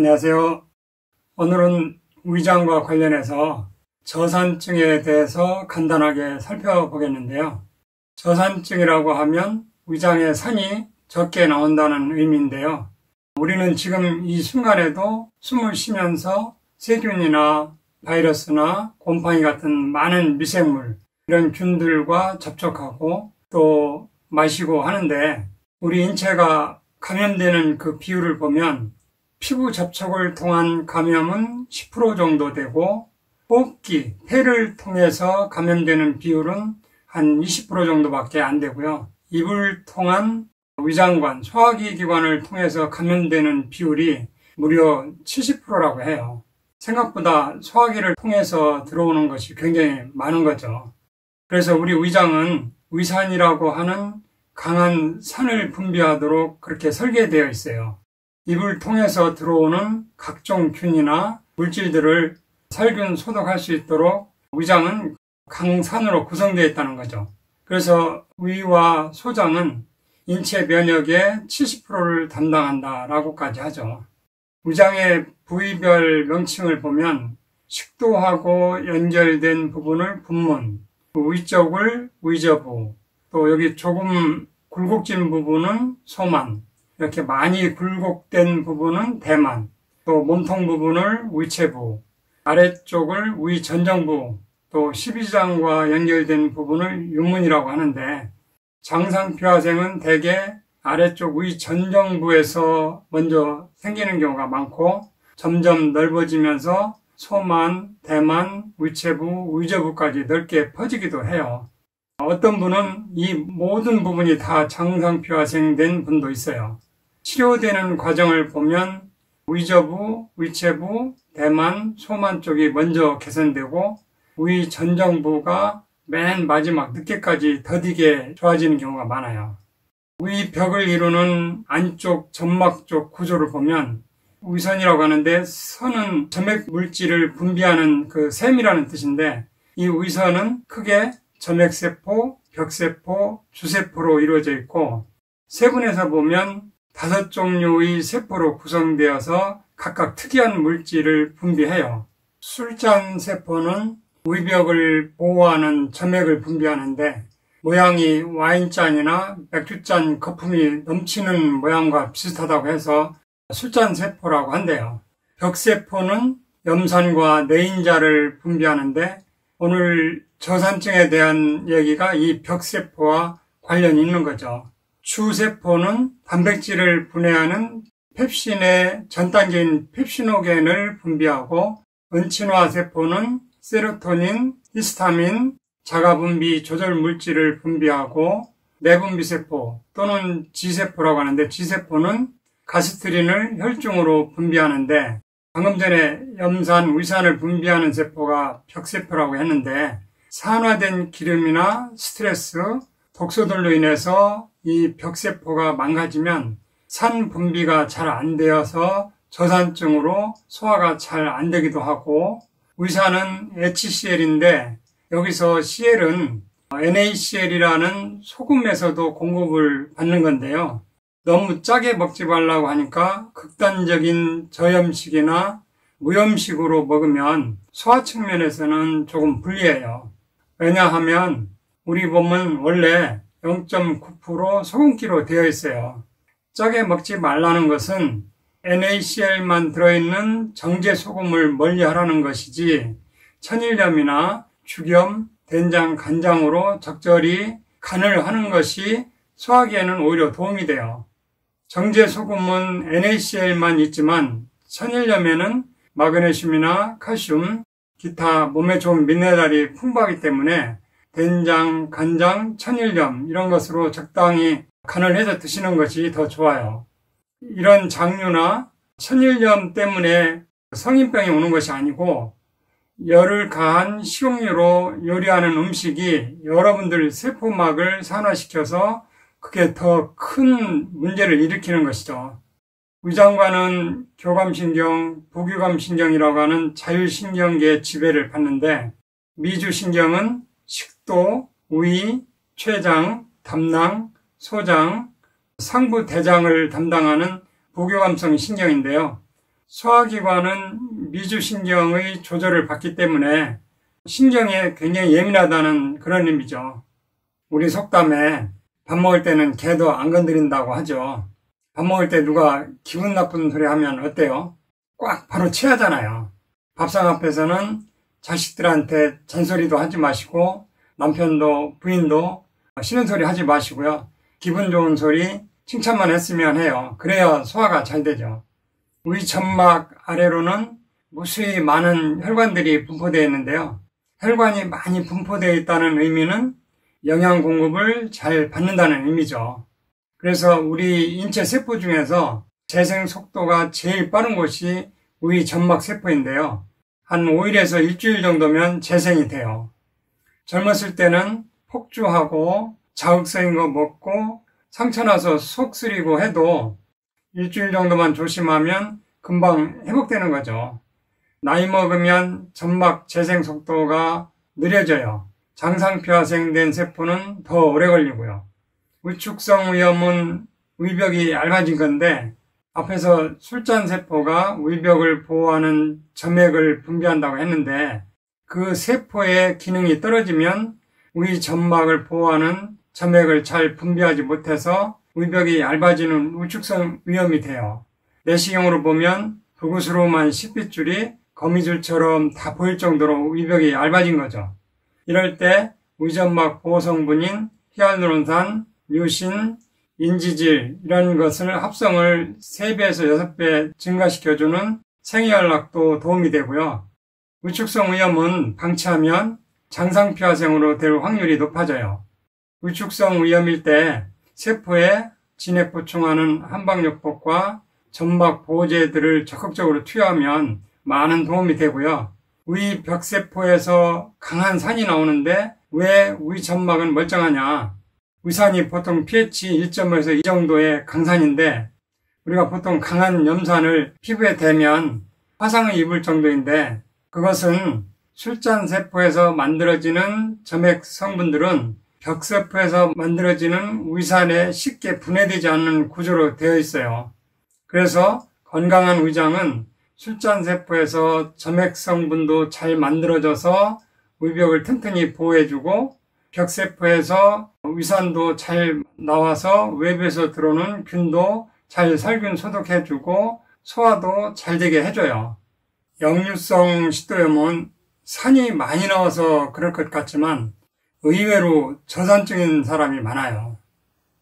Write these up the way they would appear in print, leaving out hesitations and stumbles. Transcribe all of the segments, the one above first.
안녕하세요. 오늘은 위장과 관련해서 저산증에 대해서 간단하게 살펴보겠는데요. 저산증이라고 하면 위장에 산이 적게 나온다는 의미인데요. 우리는 지금 이 순간에도 숨을 쉬면서 세균이나 바이러스나 곰팡이 같은 많은 미생물, 이런 균들과 접촉하고 또 마시고 하는데, 우리 인체가 감염되는 그 비율을 보면 피부 접촉을 통한 감염은 10% 정도 되고, 호흡기, 폐를 통해서 감염되는 비율은 한 20% 정도밖에 안 되고요. 입을 통한 위장관, 소화기 기관을 통해서 감염되는 비율이 무려 70%라고 해요. 생각보다 소화기를 통해서 들어오는 것이 굉장히 많은 거죠. 그래서 우리 위장은 위산이라고 하는 강한 산을 분비하도록 그렇게 설계되어 있어요. 입을 통해서 들어오는 각종 균이나 물질들을 살균 소독할 수 있도록 위장은 강산으로 구성되어 있다는 거죠. 그래서 위와 소장은 인체 면역의 70%를 담당한다라고까지 하죠. 위장의 부위별 명칭을 보면 식도하고 연결된 부분을 분문, 위쪽을 위저부, 또 여기 조금 굴곡진 부분은 소만, 이렇게 많이 굴곡된 부분은 대만, 또 몸통 부분을 위체부, 아래쪽을 위전정부, 또 십이지장과 연결된 부분을 윤문이라고 하는데, 장상피화생은 대개 아래쪽 위전정부에서 먼저 생기는 경우가 많고 점점 넓어지면서 소만, 대만, 위체부, 위저부까지 넓게 퍼지기도 해요. 어떤 분은 이 모든 부분이 다 장상피화생된 분도 있어요. 치료되는 과정을 보면 위저부, 위체부, 대만, 소만 쪽이 먼저 개선되고 위전정부가 맨 마지막 늦게까지 더디게 좋아지는 경우가 많아요. 위벽을 이루는 안쪽 점막 쪽 구조를 보면 위선이라고 하는데, 선은 점액 물질을 분비하는 그 샘이라는 뜻인데, 이 위선은 크게 점액세포, 벽세포, 주세포로 이루어져 있고, 세분에서 보면 5종류의 세포로 구성되어서 각각 특이한 물질을 분비해요. 술잔세포는 위벽을 보호하는 점액을 분비하는데, 모양이 와인잔이나 맥주잔 거품이 넘치는 모양과 비슷하다고 해서 술잔세포라고 한대요. 벽세포는 염산과 내인자를 분비하는데, 오늘 저산증에 대한 얘기가 이 벽세포와 관련이 있는 거죠. 주세포는 단백질을 분해하는 펩신의 전 단계인 펩시노겐을 분비하고, 은친화세포는 세로토닌, 히스타민, 자가분비 조절 물질을 분비하고, 내분비세포 또는 G세포라고 하는데, G세포는 가스트린을 혈중으로 분비하는데, 방금 전에 염산, 위산을 분비하는 세포가 벽세포라고 했는데, 산화된 기름이나 스트레스, 독소들로 인해서 이 벽세포가 망가지면 산 분비가 잘 안 되어서 저산증으로 소화가 잘 안 되기도 하고, 위산은 HCl인데 여기서 CL은 NaCl이라는 소금에서도 공급을 받는 건데요. 너무 짜게 먹지 말라고 하니까 극단적인 저염식이나 무염식으로 먹으면 소화 측면에서는 조금 불리해요. 왜냐하면 우리 몸은 원래 0.9% 소금기로 되어 있어요. 짜게 먹지 말라는 것은 NaCl만 들어있는 정제소금을 멀리하라는 것이지, 천일염이나 죽염, 된장, 간장으로 적절히 간을 하는 것이 소화기에는 오히려 도움이 돼요. 정제소금은 NaCl만 있지만 천일염에는 마그네슘이나 칼슘, 기타 몸에 좋은 미네랄이 풍부하기 때문에 된장, 간장, 천일염 이런 것으로 적당히 간을 해서 드시는 것이 더 좋아요. 이런 장류나 천일염 때문에 성인병이 오는 것이 아니고, 열을 가한 식용유로 요리하는 음식이 여러분들 세포막을 산화시켜서 그게 더 큰 문제를 일으키는 것이죠. 위장관은 교감신경, 부교감신경이라고 하는 자율신경계의 지배를 받는데, 미주신경은 식도, 위, 췌장, 담낭, 소장, 상부 대장을 담당하는 부교감성 신경인데요. 소화기관은 미주신경의 조절을 받기 때문에 신경에 굉장히 예민하다는 그런 의미죠. 우리 속담에 밥 먹을 때는 개도 안 건드린다고 하죠. 밥 먹을 때 누가 기분 나쁜 소리 하면 어때요? 꽉 바로 취하잖아요. 밥상 앞에서는 자식들한테 잔소리도 하지 마시고 남편도 부인도 싫은 소리 하지 마시고요. 기분 좋은 소리 칭찬만 했으면 해요. 그래야 소화가 잘 되죠. 위 점막 아래로는 무수히 많은 혈관들이 분포되어 있는데요. 혈관이 많이 분포되어 있다는 의미는 영양 공급을 잘 받는다는 의미죠. 그래서 우리 인체 세포 중에서 재생 속도가 제일 빠른 곳이 위 점막 세포인데요. 한 5일에서 일주일 정도면 재생이 돼요. 젊었을 때는 폭주하고 자극적인 거 먹고 상처나서 속 쓰리고 해도 일주일 정도만 조심하면 금방 회복되는 거죠. 나이 먹으면 점막 재생 속도가 느려져요. 장상표화생된 세포는 더 오래 걸리고요. 위축성 위염은 위벽이 얇아진 건데 앞에서 술잔세포가 위벽을 보호하는 점액을 분비한다고 했는데 그 세포의 기능이 떨어지면 위 점막을 보호하는 점액을 잘 분비하지 못해서 위벽이 얇아지는 위축성 위염이 돼요. 내시경으로 보면 붓으로만 식빗줄이 거미줄처럼 다 보일 정도로 위벽이 얇아진 거죠. 이럴 때 위점막 보호 성분인 히알루론산, 류신, 인지질 이런 것을 합성을 3배에서 6배 증가시켜주는 생이연락도 도움이 되고요. 위축성 위염은 방치하면 장상표화생으로 될 확률이 높아져요. 위축성 위염일 때 세포에 진액 보충하는 한방요법과 점막 보호제들을 적극적으로 투여하면 많은 도움이 되고요. 위 벽세포에서 강한 산이 나오는데 왜 위 점막은 멀쩡하냐? 위산이 보통 pH 1.5에서 2 정도의 강산인데 우리가 보통 강한 염산을 피부에 대면 화상을 입을 정도인데 그것은 술잔세포에서 만들어지는 점액 성분들은 벽세포에서 만들어지는 위산에 쉽게 분해되지 않는 구조로 되어 있어요. 그래서 건강한 위장은 술잔세포에서 점액 성분도 잘 만들어져서 위벽을 튼튼히 보호해주고 벽세포에서 위산도 잘 나와서 외부에서 들어오는 균도 잘 살균 소독해주고 소화도 잘 되게 해줘요. 역류성 식도염은 산이 많이 나와서 그럴 것 같지만 의외로 저산증인 사람이 많아요.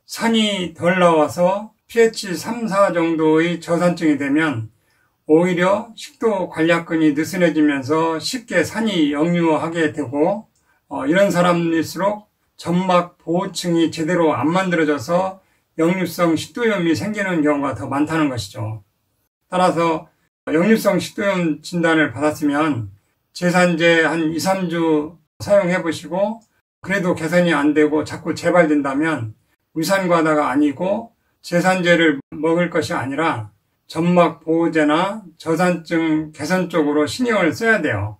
산이 덜 나와서 pH 3, 4 정도의 저산증이 되면 오히려 식도 관략근이 느슨해지면서 쉽게 산이 역류하게 되고 이런 사람일수록 점막 보호층이 제대로 안 만들어져서 역류성 식도염이 생기는 경우가 더 많다는 것이죠. 따라서 역류성 식도염 진단을 받았으면 제산제 한 2, 3주 사용해 보시고 그래도 개선이 안 되고 자꾸 재발된다면 위산과다가 아니고 제산제를 먹을 것이 아니라 점막 보호제나 저산증 개선 쪽으로 신경을 써야 돼요.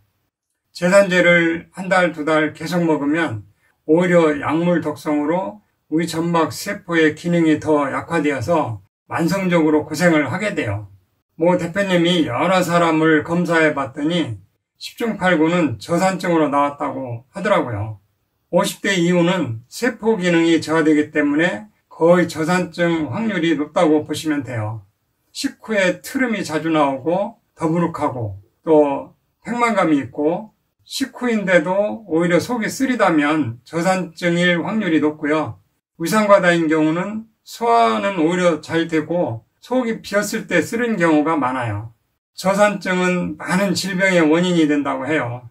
제산제를 한 달, 2달 계속 먹으면 오히려 약물 독성으로 우리 점막 세포의 기능이 더 약화되어서 만성적으로 고생을 하게 돼요. 모 대표님이 여러 사람을 검사해 봤더니 10중 8구는 저산증으로 나왔다고 하더라고요. 50대 이후는 세포 기능이 저하되기 때문에 거의 저산증 확률이 높다고 보시면 돼요. 식후에 트름이 자주 나오고 더부룩하고 또 팽만감이 있고 식후인데도 오히려 속이 쓰리다면 저산증일 확률이 높고요. 위산과다인 경우는 소화는 오히려 잘 되고 속이 비었을 때 쓰린 경우가 많아요. 저산증은 많은 질병의 원인이 된다고 해요.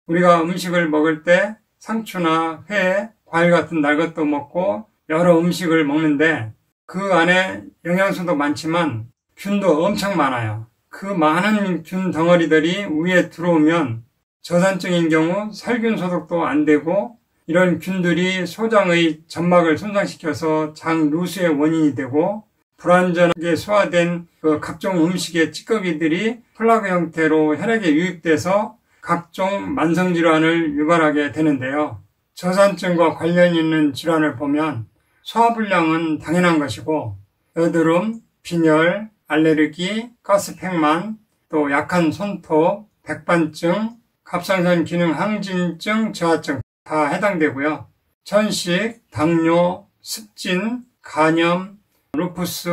우리가 음식을 먹을 때 상추나 회, 과일 같은 날 것도 먹고 여러 음식을 먹는데 그 안에 영양소도 많지만 균도 엄청 많아요. 그 많은 균 덩어리들이 위에 들어오면 저산증인 경우 살균 소독도 안 되고 이런 균들이 소장의 점막을 손상시켜서 장 누수의 원인이 되고 불완전하게 소화된 그 각종 음식의 찌꺼기들이 플라그 형태로 혈액에 유입돼서 각종 만성질환을 유발하게 되는데요. 저산증과 관련 있는 질환을 보면 소화불량은 당연한 것이고 여드름, 빈혈, 알레르기, 가스팽만, 또 약한 손톱, 백반증, 갑상선 기능 항진증, 저하증 다 해당되고요. 천식, 당뇨, 습진, 간염, 루푸스,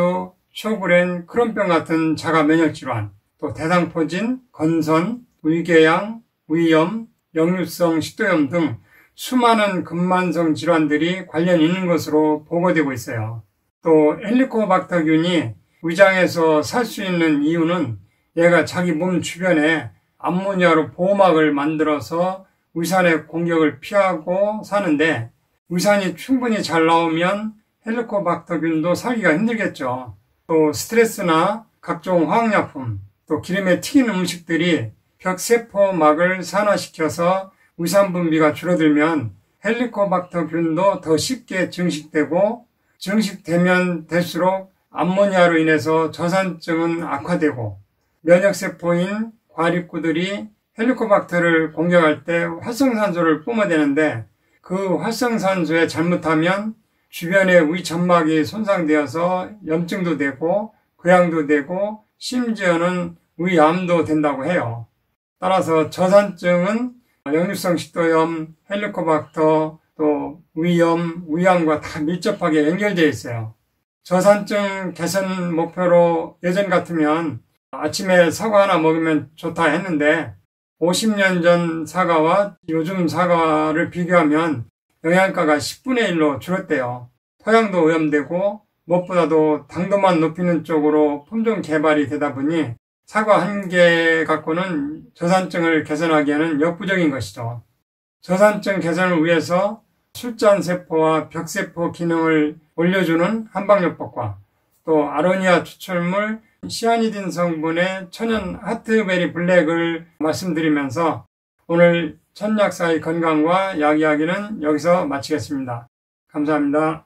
쇼그렌, 크론병 같은 자가 면역 질환, 또 대상포진, 건선, 위궤양, 위염, 역류성 식도염 등 수많은 근만성 질환들이 관련이 있는 것으로 보고되고 있어요. 또 헬리코박터균이 위장에서 살 수 있는 이유는 얘가 자기 몸 주변에 암모니아로 보호막을 만들어서 위산의 공격을 피하고 사는데, 위산이 충분히 잘 나오면 헬리코박터균도 살기가 힘들겠죠. 또 스트레스나 각종 화학약품, 또 기름에 튀긴 음식들이 벽세포막을 산화시켜서 위산 분비가 줄어들면 헬리코박터균도 더 쉽게 증식되고, 증식되면 될수록 암모니아로 인해서 저산증은 악화되고, 면역세포인 과립구들이 헬리코박터를 공격할 때 활성산소를 뿜어대는데, 그 활성산소에 잘못하면 주변의 위점막이 손상되어서 염증도 되고 궤양도 되고 심지어는 위암도 된다고 해요. 따라서 저산증은 역류성 식도염, 헬리코박터, 또 위염, 위암과 다 밀접하게 연결되어 있어요. 저산증 개선 목표로 예전 같으면 아침에 사과 하나 먹으면 좋다 했는데, 50년 전 사과와 요즘 사과를 비교하면 영양가가 10분의 1로 줄었대요. 토양도 오염되고 무엇보다도 당도만 높이는 쪽으로 품종 개발이 되다 보니 사과 한 개 갖고는 저산증을 개선하기에는 역부족인 것이죠. 저산증 개선을 위해서 술잔세포와 벽세포 기능을 올려주는 한방요법과 또 아로니아 추출물 시아니딘 성분의 천연 하트베리 블랙을 말씀드리면서 오늘 천약사의 건강과 약 이야기는 여기서 마치겠습니다. 감사합니다.